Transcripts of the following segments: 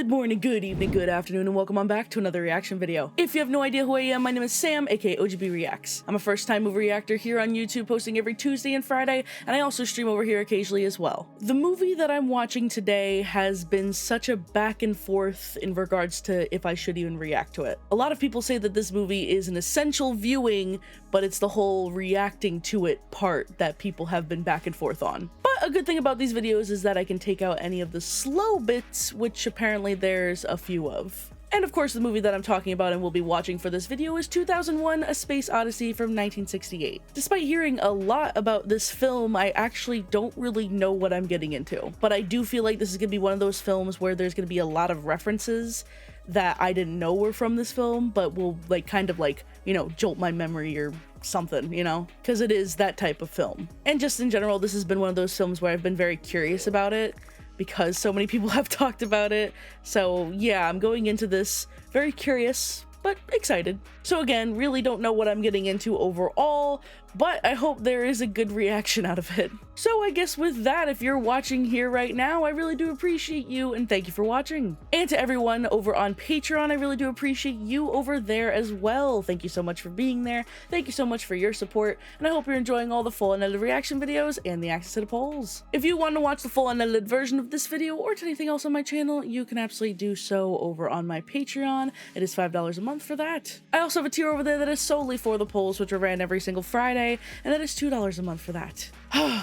morning, good evening, good afternoon, and welcome on back to another reaction video. If you have no idea who I am, my name is Sam, aka OGBReacts. I'm a first-time movie reactor here on YouTube, posting every Tuesday and Friday, and I also stream over here occasionally as well. The movie that I'm watching today has been such a back and forth in regards to if I should even react to it. A lot of people say that this movie is an essential viewing, but it's the whole reacting to it part that people have been back and forth on. But a good thing about these videos is that I can take out any of the slow bits, which apparently there's a few of. And of course, the movie that I'm talking about and will be watching for this video is 2001: A Space Odyssey from 1968. Despite hearing a lot about this film, I actually don't really know what I'm getting into. But I do feel like this is gonna be one of those films where there's gonna be a lot of references that I didn't know were from this film, but will kind of you know, jolt my memory or something, you know, because it is that type of film. And just in general, this has been one of those films where I've been very curious about it because so many people have talked about it. So yeah, I'm going into this very curious, but excited. So again, really don't know what I'm getting into overall, but I hope there is a good reaction out of it. So I guess with that, if you're watching here right now, I really do appreciate you and thank you for watching. And to everyone over on Patreon, I really do appreciate you over there as well. Thank you so much for being there. Thank you so much for your support, and I hope you're enjoying all the full unedited reaction videos and the access to the polls. If you want to watch the full unedited version of this video or to anything else on my channel, you can absolutely do so over on my Patreon. It is $5 a month for that. I also have a tier over there that is solely for the polls, which are ran every single Friday, and that is $2 a month for that.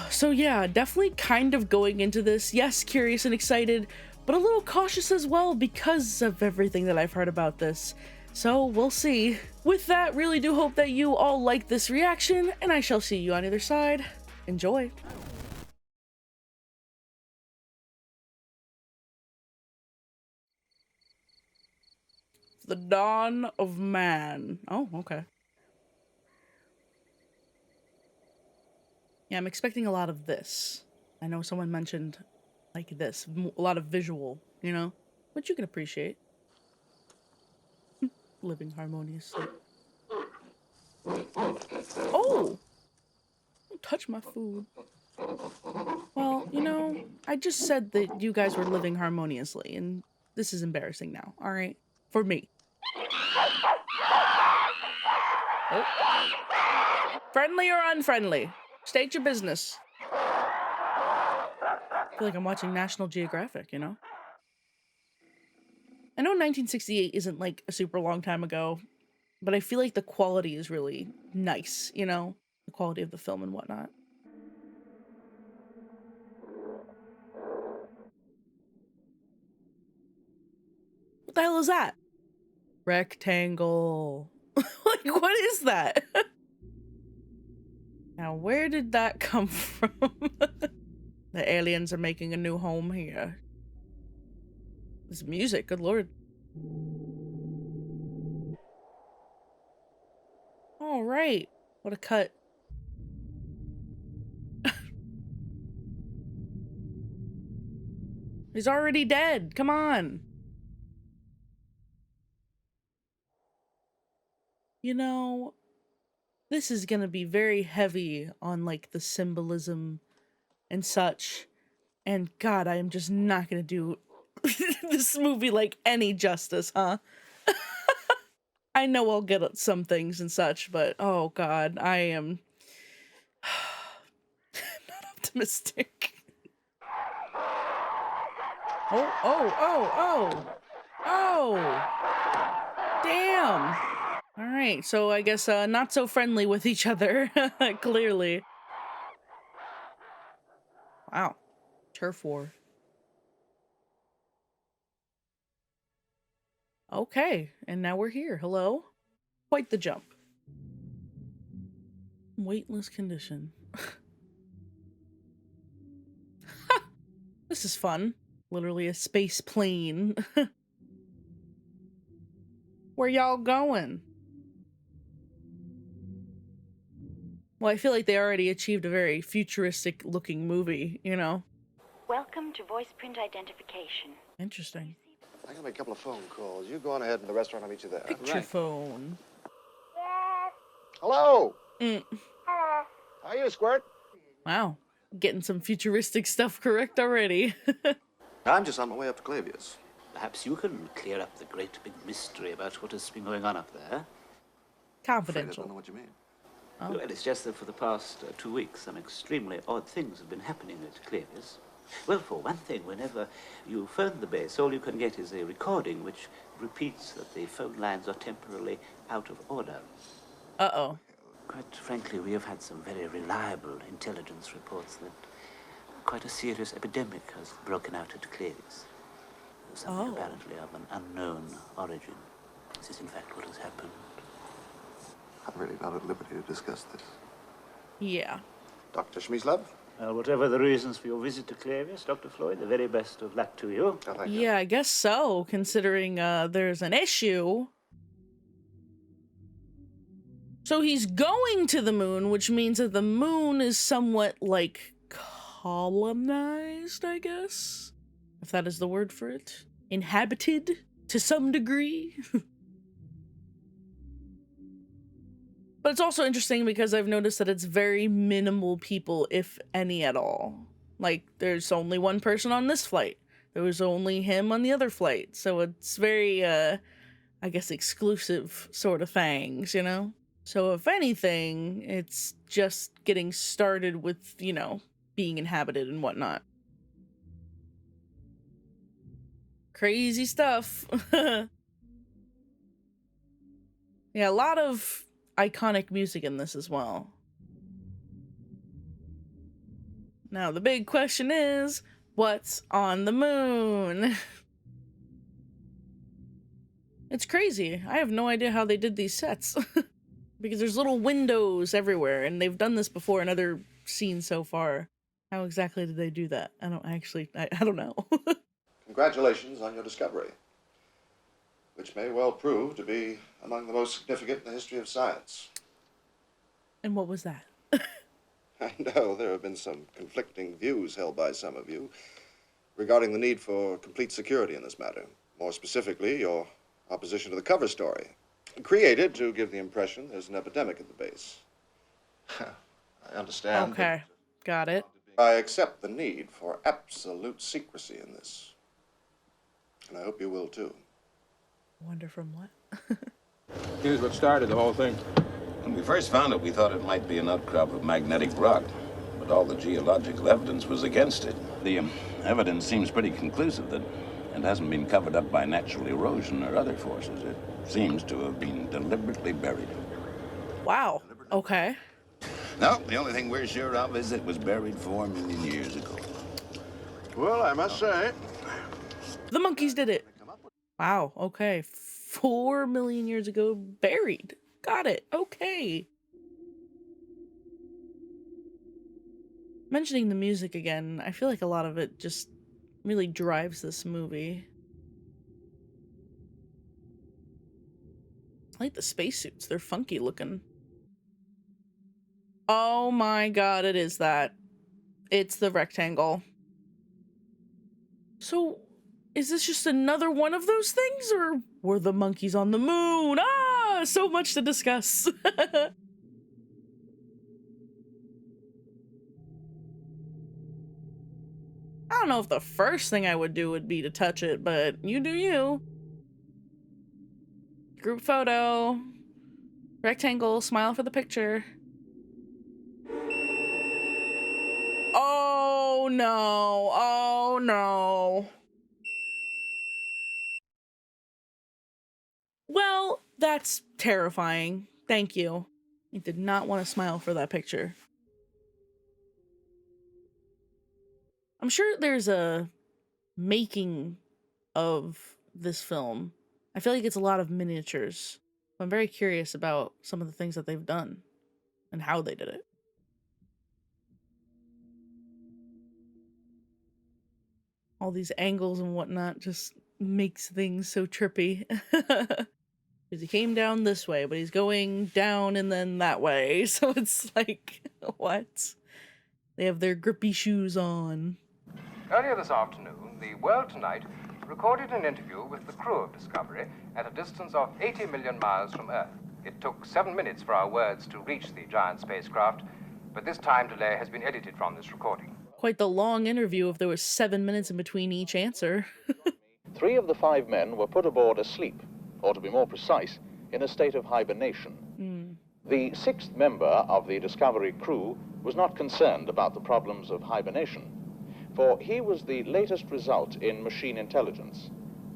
So yeah, definitely kind of going into this, yes, curious and excited, but a little cautious as well because of everything that I've heard about this. So we'll see. With that, really do hope that you all like this reaction, and I shall see you on either side. Enjoy. The dawn of man. Oh, okay. Yeah, I'm expecting a lot of this. I know someone mentioned like this, a lot of visual, you know, which you can appreciate. Living harmoniously. Oh! Don't touch my food. Well, you know, I just said that you guys were living harmoniously, and this is embarrassing now, alright? For me. Oh. Friendly or unfriendly? State your business. I feel like I'm watching National Geographic, you know? I know 1968 isn't like a super long time ago, but I feel like the quality is really nice, you know? The quality of the film and whatnot. What the hell is that? Rectangle. Like, what is that? Now, where did that come from? The aliens are making a new home here. This music, good lord. All right, what a cut. He's already dead, come on. You know, this is gonna be very heavy on like the symbolism and such. And God, I am just not gonna do this movie like any justice, huh? I know I'll get at some things and such, but oh God, I am not optimistic. Oh. Damn. All right, so I guess not so friendly with each other, clearly. Wow, turf war. Okay, and now we're here. Hello? Quite the jump. Weightless condition. This is fun. Literally a space plane. Where y'all going? Well, I feel like they already achieved a very futuristic looking movie, you know? Welcome to voice print identification. Interesting. I gotta make a couple of phone calls. You go on ahead in the restaurant, I'll meet you there. Picture phone. Hello! Mm. How are you, Squirt? Wow. Getting some futuristic stuff correct already. I'm just on my way up to Clavius. Perhaps you can clear up the great big mystery about what has been going on up there. I don't Confidential. know what you mean. Oh. Well, it's just that for the past 2 weeks, some extremely odd things have been happening at Clavius. Well, for one thing, whenever you phone the base, all you can get is a recording which repeats that the phone lines are temporarily out of order. Uh-oh. Quite frankly, we have had some very reliable intelligence reports that quite a serious epidemic has broken out at Clavius. Something apparently of an unknown origin. This is in fact what has happened. I'm really not at liberty to discuss this. Yeah. Dr. Shmislov? Well, whatever the reasons for your visit to Clavius, Dr. Floyd, the very best of luck to you. Oh, thank you. Yeah, I guess so, considering there's an issue. So he's going to the moon, which means that the moon is somewhat, like, colonized, I guess? If that is the word for it. Inhabited, to some degree. But it's also interesting because I've noticed that it's very minimal people, if any at all. Like, there's only one person on this flight. There was only him on the other flight. So it's very, I guess, exclusive sort of things, you know? So if anything, it's just getting started with, you know, being inhabited and whatnot. Crazy stuff. Yeah, a lot of iconic music in this as well. Now, the big question is, what's on the moon? It's crazy. I have no idea how they did these sets. Because there's little windows everywhere, and they've done this before in other scenes so far. How exactly did they do that? I don't know. Congratulations on your discovery, which may well prove to be among the most significant in the history of science. And what was that? I know there have been some conflicting views held by some of you regarding the need for complete security in this matter. More specifically, your opposition to the cover story, created to give the impression there's an epidemic at the base. I understand. Okay, got it. I accept the need for absolute secrecy in this. And I hope you will too. Wonder from what? Here's what started the whole thing. When we first found it, we thought it might be an outcrop of magnetic rock, but all the geological evidence was against it. The evidence seems pretty conclusive that it hasn't been covered up by natural erosion or other forces. It seems to have been deliberately buried. Wow, okay. No, the only thing we're sure of is it was buried 4 million years ago. Well, I must say, The monkeys did it. Wow, okay. 4 million years ago, buried. Got it, okay. Mentioning the music again, I feel like a lot of it just really drives this movie. I like the spacesuits, they're funky looking. Oh my god, it is that. It's the rectangle. So, is this just another one of those things, or were the monkeys on the moon? Ah, so much to discuss. I don't know if the first thing I would do would be to touch it, but you do you. Group photo. Rectangle, smile for the picture. Oh no, oh no. Well, that's terrifying. Thank you. I did not want to smile for that picture. I'm sure there's a making of this film. I feel like it's a lot of miniatures. I'm very curious about some of the things that they've done and how they did it. All these angles and whatnot just makes things so trippy. Because he came down this way, but he's going down and then that way. So it's like, what? They have their grippy shoes on. Earlier this afternoon, the World Tonight recorded an interview with the crew of Discovery at a distance of 80 million miles from Earth. It took 7 minutes for our words to reach the giant spacecraft, but this time delay has been edited from this recording. Quite the long interview if there was 7 minutes in between each answer. 3 of the 5 men were put aboard asleep, or to be more precise, in a state of hibernation. The 6th member of the Discovery crew was not concerned about the problems of hibernation, for he was the latest result in machine intelligence,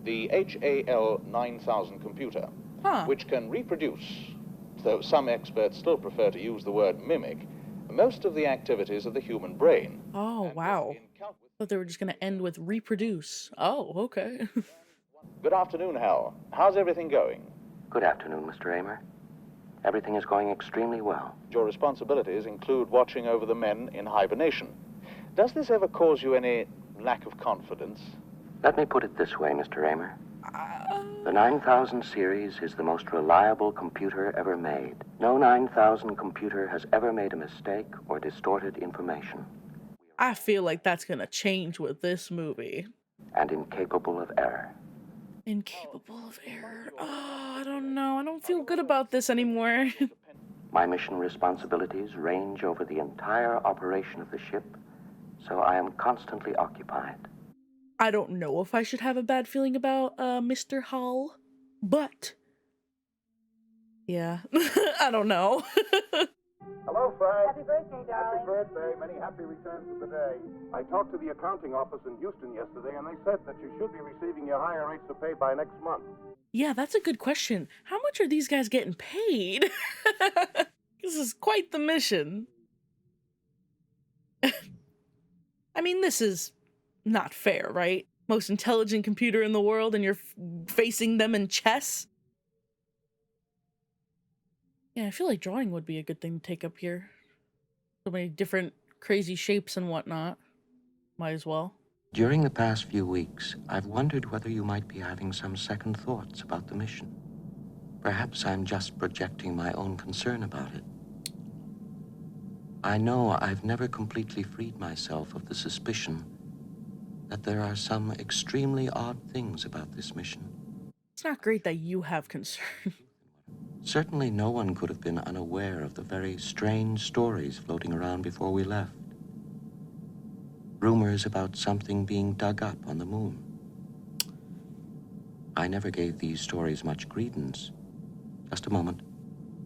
the HAL 9000 computer, which can reproduce, though some experts still prefer to use the word mimic, most of the activities of the human brain. Oh, wow. I thought they were just going to end with reproduce. Oh, okay. Good afternoon, Hal. How's everything going? Good afternoon, Mr. Raymer. Everything is going extremely well. Your responsibilities include watching over the men in hibernation. Does this ever cause you any lack of confidence? Let me put it this way, Mr. Raymer. The 9000 series is the most reliable computer ever made. No 9000 computer has ever made a mistake or distorted information. I feel like that's gonna change with this movie. And incapable of error. Incapable of error. Oh, I don't know. I don't feel good about this anymore. My mission responsibilities range over the entire operation of the ship, so I am constantly occupied. I don't know if I should have a bad feeling about Mr. Hall, but yeah, I don't know. Hello, Fred. Happy birthday, darling. Happy birthday. Many happy returns of the day. I talked to the accounting office in Houston yesterday, and they said that you should be receiving your higher rates of pay by next month. Yeah, that's a good question. How much are these guys getting paid? This is quite the mission. I mean, this is not fair, right? Most intelligent computer in the world, and you're facing them in chess? Yeah, I feel like drawing would be a good thing to take up here. So many different crazy shapes and whatnot. Might as well. During the past few weeks, I've wondered whether you might be having some second thoughts about the mission. Perhaps I'm just projecting my own concern about it. I know I've never completely freed myself of the suspicion that there are some extremely odd things about this mission. It's not great that you have concern. Certainly no one could have been unaware of the very strange stories floating around before we left. Rumors about something being dug up on the moon. I never gave these stories much credence. Just a moment.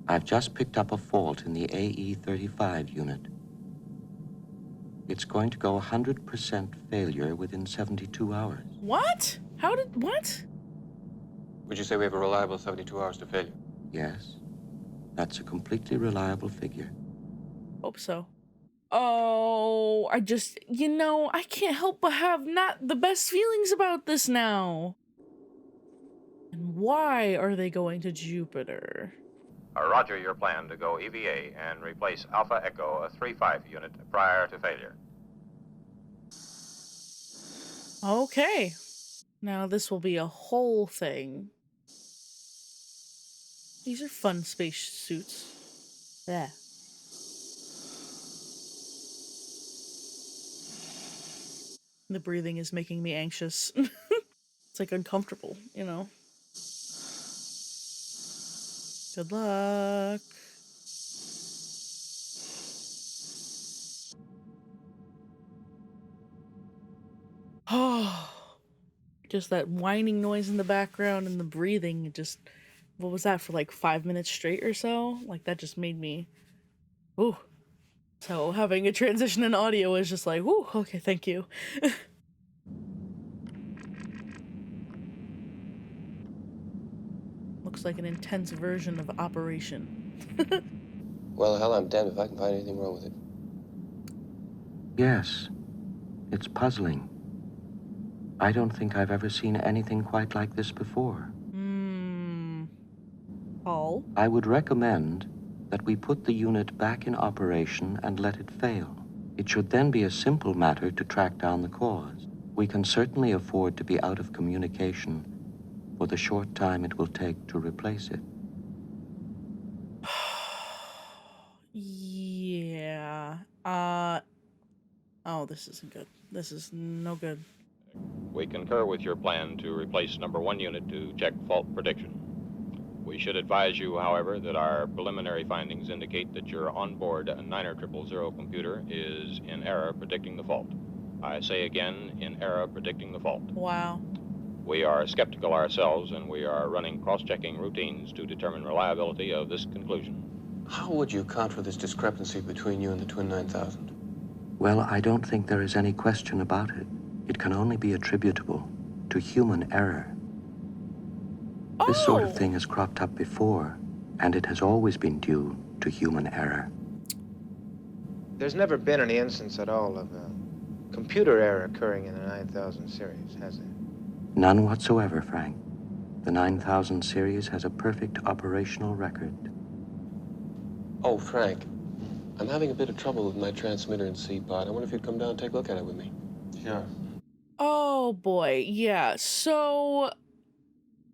I've just picked up a fault in the AE-35 unit. It's going to go 100% failure within 72 hours. What? What? Would you say we have a reliable 72 hours to failure? Yes, that's a completely reliable figure. Hope so. Oh, I can't help but have not the best feelings about this now. And why are they going to Jupiter? Roger your plan to go EVA and replace Alpha Echo, a 3-5 unit, prior to failure. Okay. Now this will be a whole thing. These are fun space suits. Yeah. The breathing is making me anxious. It's like uncomfortable, you know. Good luck. Oh, just that whining noise in the background and the breathing. What was that for like 5 minutes straight or so? Like that just made me, ooh. So having a transition in audio is just like, ooh, okay, thank you. Looks like an intense version of Operation. Well, hell, I'm damned if I can find anything wrong with it. Yes, it's puzzling. I don't think I've ever seen anything quite like this before. Paul? I would recommend that we put the unit back in operation and let it fail. It should then be a simple matter to track down the cause. We can certainly afford to be out of communication for the short time it will take to replace it. Yeah. Oh, this isn't good. This is no good. We concur with your plan to replace number 1 unit to check fault prediction. We should advise you, however, that our preliminary findings indicate that your onboard 90000 computer is in error predicting the fault. I say again, in error predicting the fault. Wow. We are skeptical ourselves, and we are running cross-checking routines to determine reliability of this conclusion. How would you account for this discrepancy between you and the Twin 9000? Well, I don't think there is any question about it. It can only be attributable to human error. This sort of thing has cropped up before, and it has always been due to human error. There's never been any instance at all of a computer error occurring in the 9000 series, has there? None whatsoever, Frank. The 9000 series has a perfect operational record. Oh, Frank, I'm having a bit of trouble with my transmitter and C-pod. I wonder if you'd come down and take a look at it with me. Sure. Oh boy, yeah. So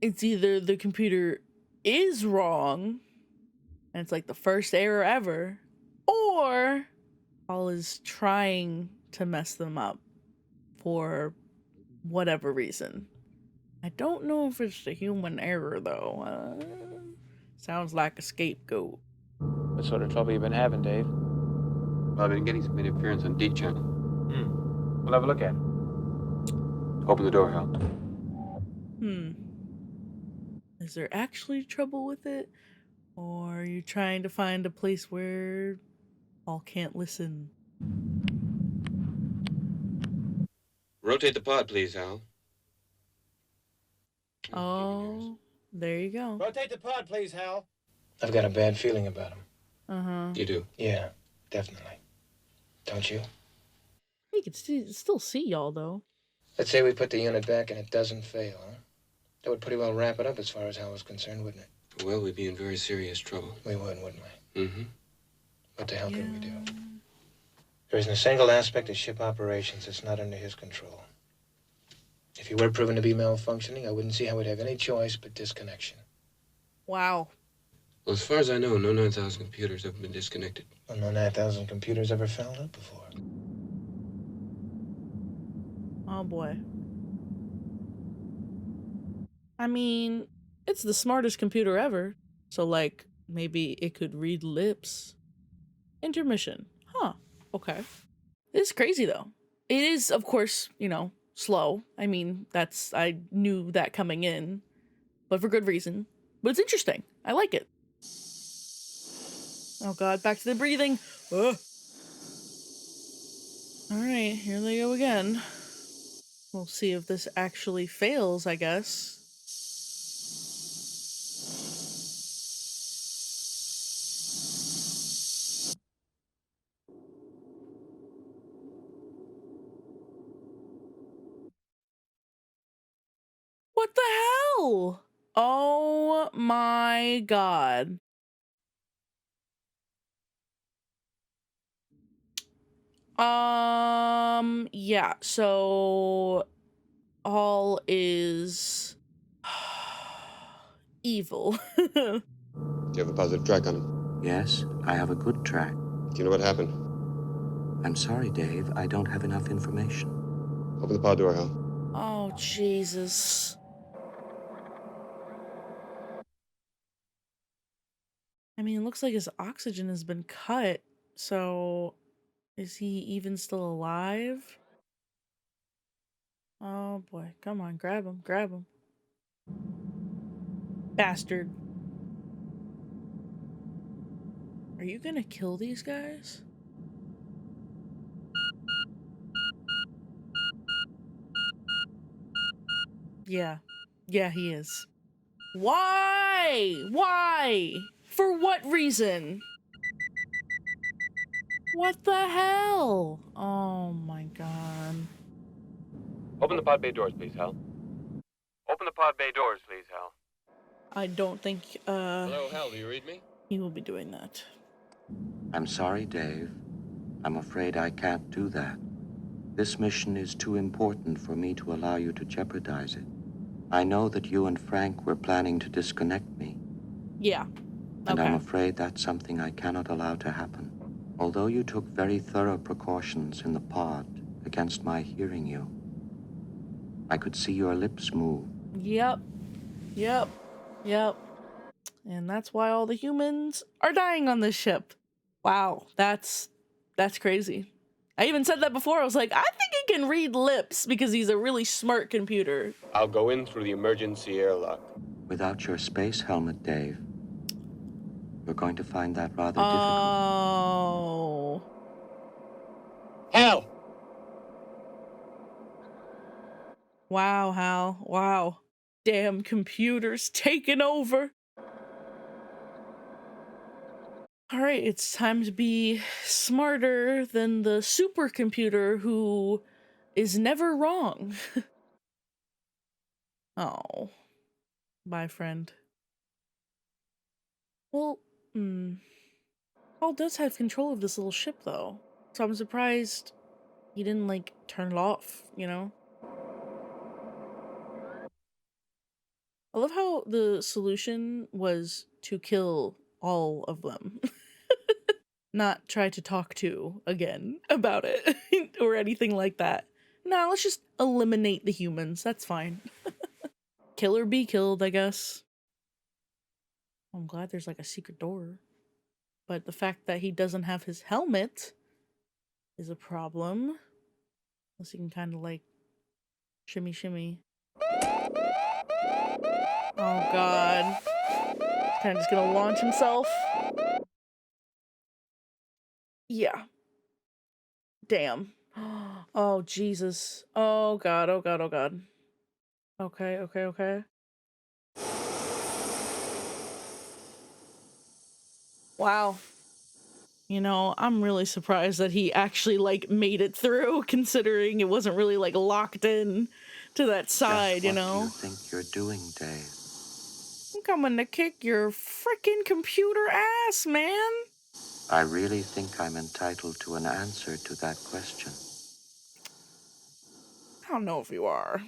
it's either the computer is wrong, and it's like the first error ever, or Paul is trying to mess them up for whatever reason. I don't know if it's a human error, though. Sounds like a scapegoat. What sort of trouble you been having, Dave? Well, I've been getting some interference on D channel. We'll have a look at it. Open the door, Hal. Is there actually trouble with it? Or are you trying to find a place where Paul can't listen? Rotate the pod, please, Hal. Oh, there you go. Rotate the pod, please, Hal. I've got a bad feeling about him. You do? Yeah, definitely. Don't you? He can still see y'all, though. Let's say we put the unit back and it doesn't fail, huh? That would pretty well wrap it up as far as Hal was concerned, wouldn't it? Well, we'd be in very serious trouble. We would, wouldn't we? Mm-hmm. What the hell could we do? There isn't a single aspect of ship operations that's not under his control. If he were proven to be malfunctioning, I wouldn't see how we'd have any choice but disconnection. Wow. Well, as far as I know, no 9000 computers have been disconnected. Well, no 9000 computers ever fouled up before. Oh boy. I mean, it's the smartest computer ever. So, like, maybe it could read lips. Intermission. Huh. Okay. It's crazy, though. It is, of course, you know, slow. I mean, I knew that coming in. But for good reason. But it's interesting. I like it. Oh god, back to the breathing. Ugh. Alright, here they go again. We'll see if this actually fails, I guess. What the hell? Oh my god. Yeah, so all is evil. Do you have a positive track on him? Yes, I have a good track. Do you know what happened? I'm sorry, Dave. I don't have enough information. Open the pod door, Hal. Oh, Jesus. I mean, it looks like his oxygen has been cut, so is he even still alive? Oh boy, come on, grab him, grab him. Bastard. Are you gonna kill these guys? Yeah. Yeah, he is. Why? Why? For what reason? What the hell? Oh my god. Open the pod bay doors, please, Hal. Open the pod bay doors, please, Hal. I don't think, Hello, Hal, do you read me? he will be doing that. I'm sorry, Dave. I'm afraid I can't do that. This mission is too important for me to allow you to jeopardize it. I know that you and Frank were planning to disconnect me. Yeah. And Okay. I'm afraid that's something I cannot allow to happen. Although you took very thorough precautions in the pod against my hearing you, I could see your lips move. Yep. Yep. Yep. And that's why all the humans are dying on this ship. Wow, that's crazy. I even said that before. I was like, I think he can read lips because he's a really smart computer. I'll go in through the emergency airlock. Without your space helmet, Dave, you're going to find that rather difficult. Oh. Hal! Wow, Hal. Wow. Damn computers taking over. Alright, it's time to be smarter than the supercomputer who is never wrong. Oh. Bye, friend. Well, Paul does have control of this little ship, though. So I'm surprised he didn't, like, turn it off, you know? I love how the solution was to kill all of them. Not try to talk to again about it or anything like that. No, let's just eliminate the humans. That's fine. Kill or be killed, I guess. I'm glad there's like a secret door. But the fact that he doesn't have his helmet is a problem. Unless he can kind of like shimmy shimmy. Oh god. He's kind of just gonna launch himself. Yeah. Damn. Oh, Jesus. Oh, God. Oh, God. Oh, God. Okay, okay, okay. Wow. You know, I'm really surprised that he actually, like, made it through, considering it wasn't really, like, locked in to that side, you know? What do you think you're doing, Dave? I'm coming to kick your frickin' computer ass, man. I really think I'm entitled to an answer to that question. I don't know if you are.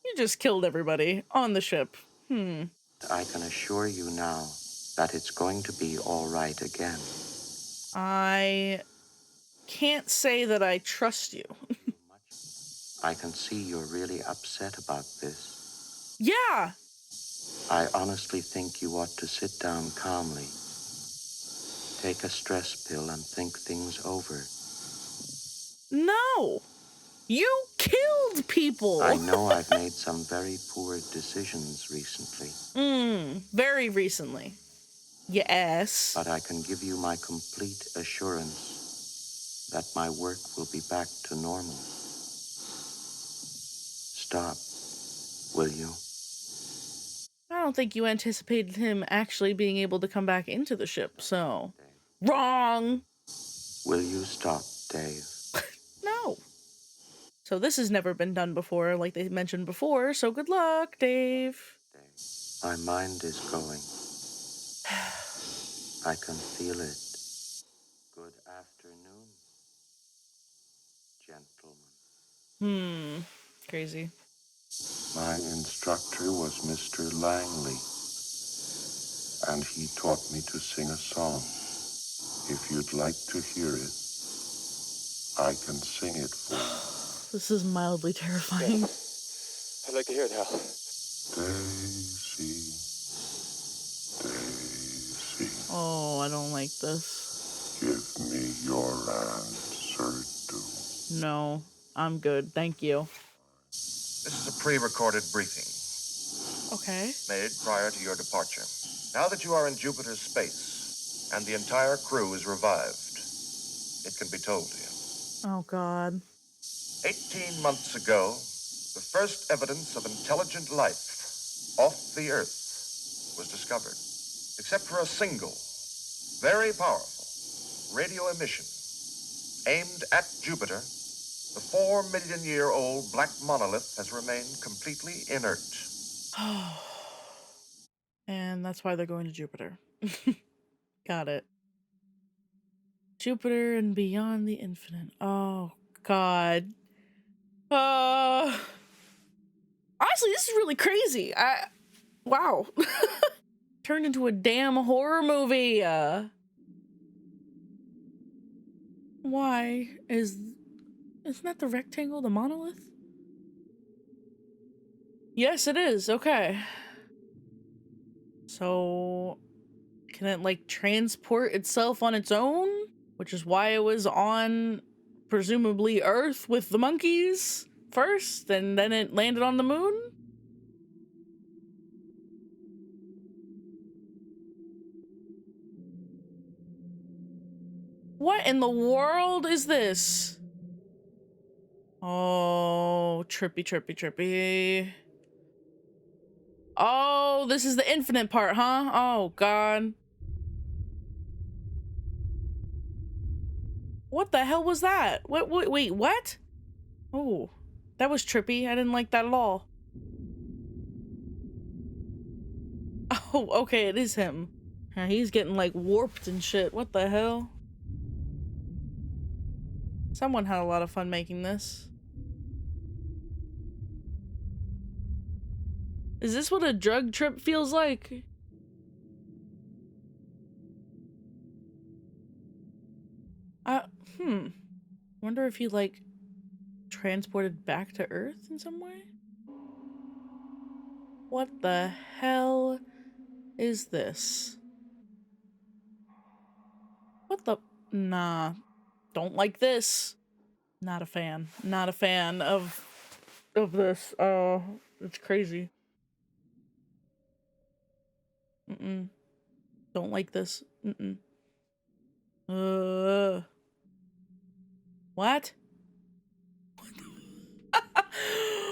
You just killed everybody on the ship. I can assure you now that it's going to be all right again. I can't say that I trust you. I can see you're really upset about this. Yeah! I honestly think you ought to sit down calmly. Take a stress pill and think things over. No! You killed people! I know I've made some very poor decisions recently. Very recently. Yes. But I can give you my complete assurance that my work will be back to normal. Stop, will you? I don't think you anticipated him actually being able to come back into the ship, so... Wrong! Will you stop, Dave? No. So this has never been done before, like they mentioned before, so good luck, Dave. My mind is going. I can feel it. Good afternoon, gentlemen. Crazy. My instructor was Mr. Langley, and he taught me to sing a song. If you'd like to hear it, I can sing it for you. This is mildly terrifying. Yes. I'd like to hear it, Hal. Daisy, Daisy. Oh, I don't like this. Give me your answer, do. No, I'm good, thank you. This is a pre-recorded briefing. Okay. Made prior to your departure. Now that you are in Jupiter's space, and the entire crew is revived, it can be told to you. Oh, God. 18 months ago, the first evidence of intelligent life off the Earth was discovered, except for a single, very powerful radio emission aimed at Jupiter. The 4-million-year-old black monolith has remained completely inert. And that's why they're going to Jupiter. Got it. Jupiter and beyond the infinite. Oh, God. Honestly, this is really crazy. Wow. Turned into a damn horror movie. Why isn't that the rectangle, the monolith? Yes, it is. Okay. So, can it, like, transport itself on its own? Which is why it was on presumably Earth with the monkeys first, and then it landed on the moon? What in the world is this? Oh, trippy, trippy, trippy. Oh, this is the infinite part, huh? Oh, God. What the hell was that? Wait, what? Oh, that was trippy. I didn't like that at all. Oh, okay, it is him. Yeah, he's getting, like, warped and shit. What the hell? Someone had a lot of fun making this. Is this what a drug trip feels like? Wonder if he, like, transported back to Earth in some way? What the hell is this? What the? Nah. Don't like this. Not a fan. Not a fan of this. Oh, it's crazy. Don't like this. What?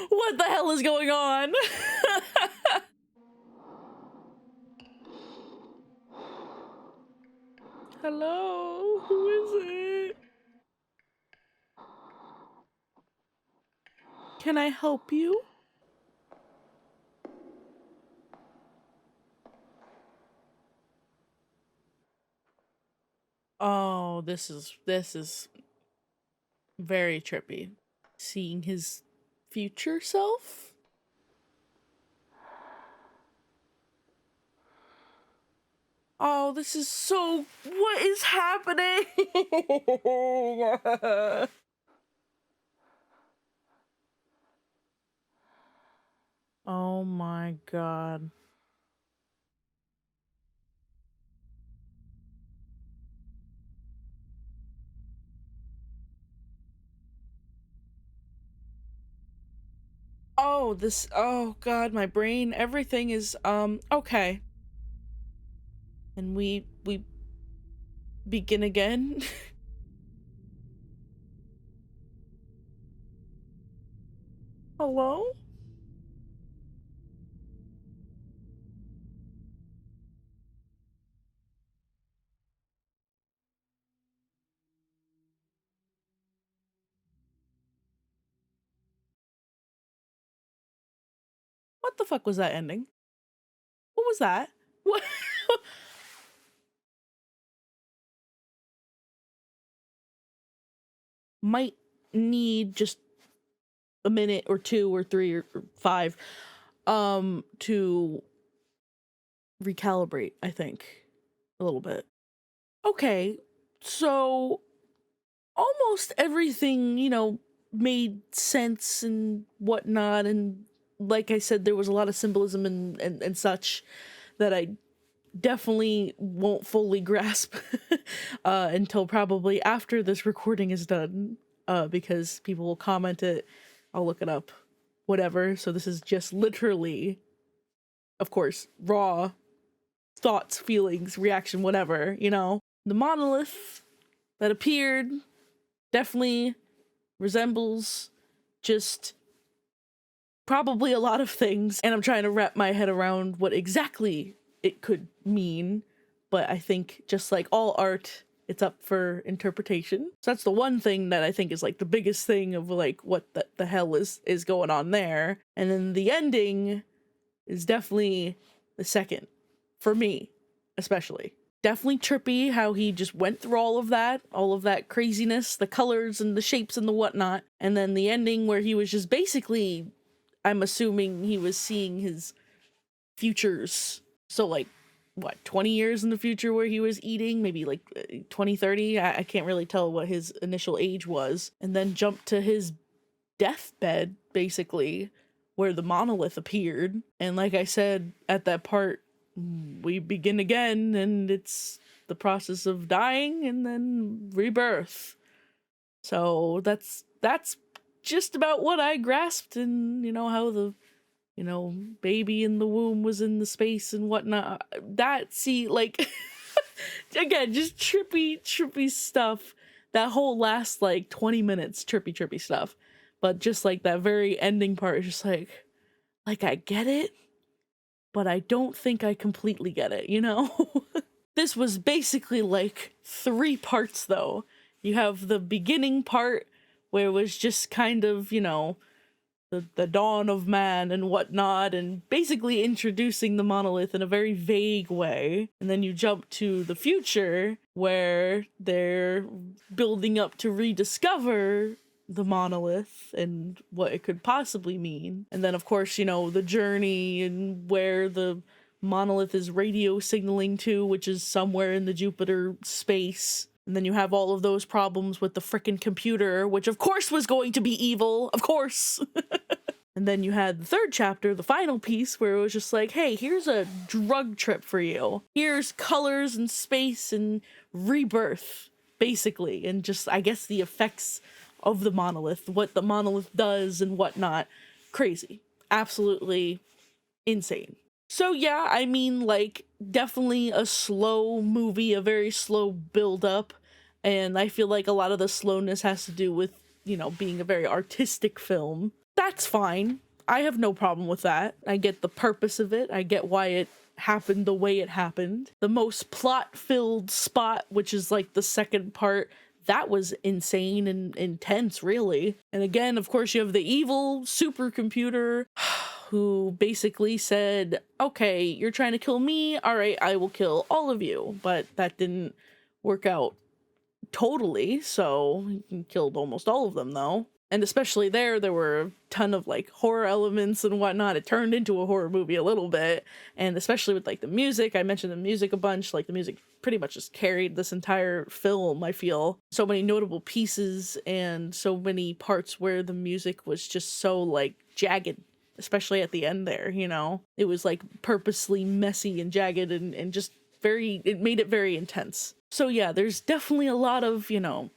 What the hell is going on? Hello? Who is it? Can I help you? Oh, this is very trippy. Seeing his future self? Oh, this is so... What is happening? Oh my God. Oh, this... Oh God, my brain. Everything is, okay. And we begin again? Hello? What the fuck was that ending? What was that? What? Might need just a minute or two or three or five to recalibrate, I think, a little bit. Okay, so almost everything, you know, made sense and whatnot, and like I said, there was a lot of symbolism and such that I definitely won't fully grasp until probably after this recording is done, because people will comment it, I'll look it up, whatever. So this is just literally, of course, raw thoughts, feelings, reaction, whatever, you know. The monolith that appeared definitely resembles just probably a lot of things, and I'm trying to wrap my head around what exactly it could mean, but I think just like all art, it's up for interpretation. So that's the one thing that I think is like the biggest thing of like what the hell is going on there. And then the ending is definitely the second, for me especially. Definitely trippy how he just went through all of that craziness, the colors and the shapes and the whatnot, and then the ending where he was just basically, I'm assuming he was seeing his futures. So like, what, 20 years in the future where he was eating, maybe like 20, 30, I can't really tell what his initial age was, and then jumped to his deathbed, basically, where the monolith appeared. And like I said, at that part, we begin again, and it's the process of dying and then rebirth. So that's just about what I grasped, and you know how the baby in the womb was in the space and whatnot. That, see, like again, just trippy stuff. That whole last like 20 minutes, trippy stuff. But just like that very ending part is just like I get it, but I don't think I completely get it, you know? This was basically like 3 parts though. You have the beginning part where it was just kind of, the dawn of man and whatnot, and basically introducing the monolith in a very vague way. And then you jump to the future where they're building up to rediscover the monolith and what it could possibly mean. And then of course, the journey and where the monolith is radio signaling to, which is somewhere in the Jupiter space. And then you have all of those problems with the frickin' computer, which of course was going to be evil, of course. And then you had the 3rd chapter, the final piece, where it was just like, hey, here's a drug trip for you. Here's colors and space and rebirth, basically. And just, I guess, the effects of the monolith, what the monolith does and whatnot. Crazy. Absolutely insane. So yeah, I mean, like, definitely a slow movie, a very slow build up, and I feel like a lot of the slowness has to do with, being a very artistic film. That's fine. I have no problem with that. I get the purpose of it. I get why it happened the way it happened. The most plot-filled spot, which is like the 2nd part, that was insane and intense, really. And again, of course, you have the evil supercomputer who basically said, okay, you're trying to kill me, all right, I will kill all of you. But that didn't work out totally, so he killed almost all of them, though. And especially there were a ton of, like, horror elements and whatnot. It turned into a horror movie a little bit. And especially with, like, the music. I mentioned the music a bunch. Like, the music pretty much just carried this entire film, I feel. So many notable pieces and so many parts where the music was just so, like, jagged. Especially at the end there, It was, like, purposely messy and jagged and just it made it very intense. So yeah, there's definitely a lot of,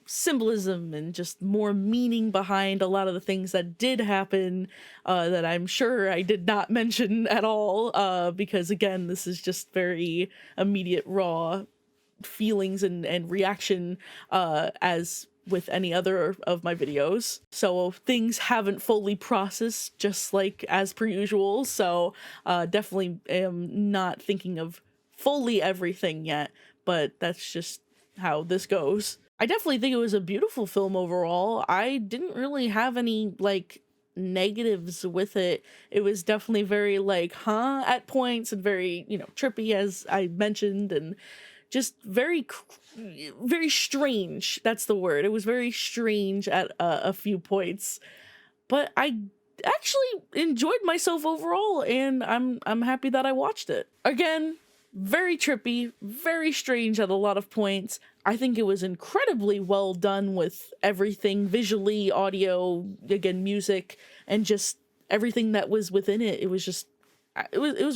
symbolism and just more meaning behind a lot of the things that did happen that I'm sure I did not mention at all because, again, this is just very immediate, raw feelings and reaction as with any other of my videos. So things haven't fully processed, just like as per usual. So definitely am not thinking of fully everything yet, but that's just how this goes. I definitely think it was a beautiful film overall. I didn't really have any, like, negatives with it. It was definitely very, like, at points, and very, trippy, as I mentioned, and just very strange. That's the word. It was very strange at a few points, but I actually enjoyed myself overall, and I'm happy that I watched it. Again, very trippy, very strange at a lot of points. I think it was incredibly well done with everything visually, audio, again, music, and just everything that was within it. It was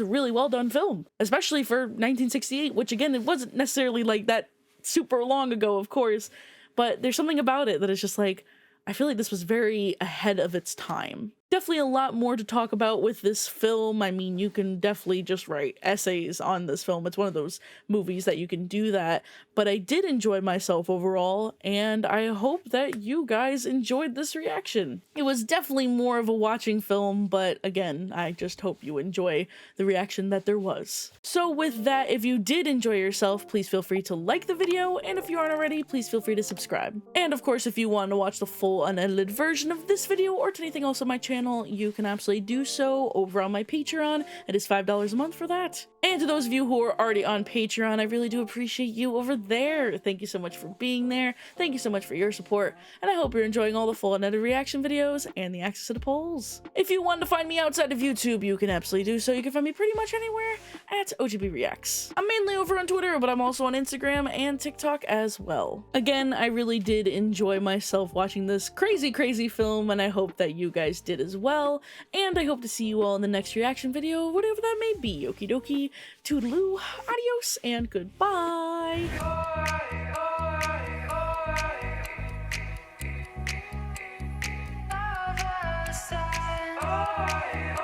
a really well done film, especially for 1968, which, again, it wasn't necessarily like that super long ago, of course, but there's something about it that is just like, I feel like this was very ahead of its time. Definitely a lot more to talk about with this film. I mean, you can definitely just write essays on this film. It's one of those movies that you can do that. But I did enjoy myself overall, and I hope that you guys enjoyed this reaction. It was definitely more of a watching film, but again, I just hope you enjoy the reaction that there was. So with that, if you did enjoy yourself, please feel free to like the video, and if you aren't already, please feel free to subscribe. And of course, if you want to watch the full unedited version of this video or to anything else on my channel, you can absolutely do so over on my Patreon. It is $5 a month for that. And to those of you who are already on Patreon, I really do appreciate you over there. Thank you so much for being there. Thank you so much for your support. And I hope you're enjoying all the full unedited reaction videos and the access to the polls. If you want to find me outside of YouTube, you can absolutely do so. You can find me pretty much anywhere at OGBReacts. I'm mainly over on Twitter, but I'm also on Instagram and TikTok as well. Again, I really did enjoy myself watching this crazy, crazy film, and I hope that you guys did as well. And I hope to see you all in the next reaction video, whatever that may be. Okie dokie. Toodaloo, adios, and goodbye! fire.